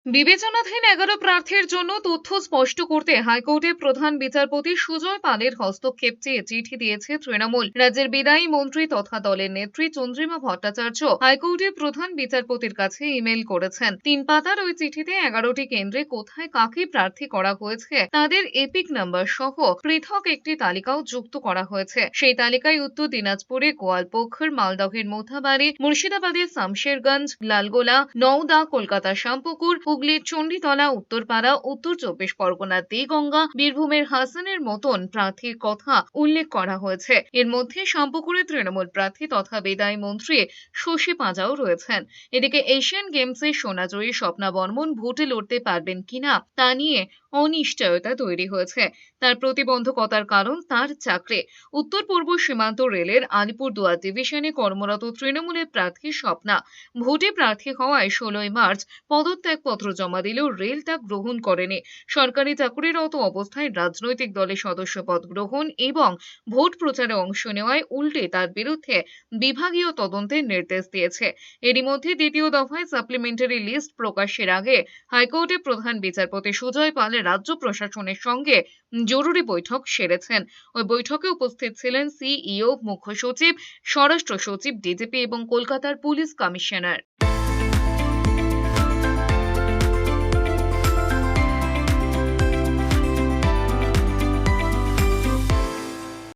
বিবেচনাধীন 11 প্রার্থীর জন্য তথ্য স্পষ্ট করতে হাইকোর্টের প্রধান বিচারপতি সুজয় পালের হস্তক্ষেপ চেয়ে চিঠি দিয়েছে তৃণমূল। রাজ্যের বিদায়ী মন্ত্রী তথা দলের নেত্রী চন্দ্রিমা ভট্টাচার্য হাইকোর্টের প্রধান বিচারপতির কাছে ইমেল করেছেন। 3 পাতার ওই চিঠিতে 11টি কেন্দ্রে কোথায় কাকে প্রার্থী করা হয়েছে তাদের এপিক নাম্বার সহ পৃথক একটি তালিকাও যুক্ত করা হয়েছে। সেই তালিকায় উত্তর দিনাজপুরে গোয়ালপোখর, মালদহের মোথাবাড়ি, মুর্শিদাবাদের শামশেরগঞ্জ, লালগোলা, নওদা, কলকাতা শ্যামপুকুর, হুগলির চণ্ডীতলা, উত্তরপাড়া, উত্তর 24 পরগনার দেগঙ্গা, বীরভূমের হাসানের মতন প্রার্থীর কথা উল্লেখ করা হয়েছে। এর মধ্যে শ্যামপুকুরের তৃণমূল প্রার্থী তথা বিদায়ী মন্ত্রী শশী পাঁজাও রয়েছেন। এদিকে এশিয়ান গেমসে সোনাজয়ী স্বপ্না বর্মন ভোটে লড়তে পারবেন কিনা তা নিয়ে অনিশ্চয়তা তৈরি হয়েছে। তার প্রতিবন্ধকতার কারণ তার চাকরি। উত্তর পূর্ব সীমান্ত রেলের আলিপুরদুয়ার ডিভিশনে কর্মরত তৃণমূলের প্রার্থী স্বপ্না ভোটে প্রার্থী হওয়ায় 16 মার্চ পদত্যাগপত্র জমা দিলেও রেল তা গ্রহণ করেনি। সরকারি চাকুরিরত অবস্থায় রাজনৈতিক দলে সদস্যপদ গ্রহণ এবং ভোট প্রচারে অংশ নেওয়ায় উল্টে তার বিরুদ্ধে বিভাগীয় তদন্তের নির্দেশ দিয়েছে। এরই মধ্যে দ্বিতীয় দফায় সাপ্লিমেন্টারি লিস্ট প্রকাশের আগে হাইকোর্টের প্রধান বিচারপতি সুজয় পাল রাজ্য প্রশাসনের সঙ্গে জরুরি বৈঠক সেরেছেন। ওই বৈঠকে উপস্থিত ছিলেন সিইও, মুখ্য সচিব, স্বরাষ্ট্র সচিব, ডিজিপি এবং কলকাতার পুলিশ কমিশনার।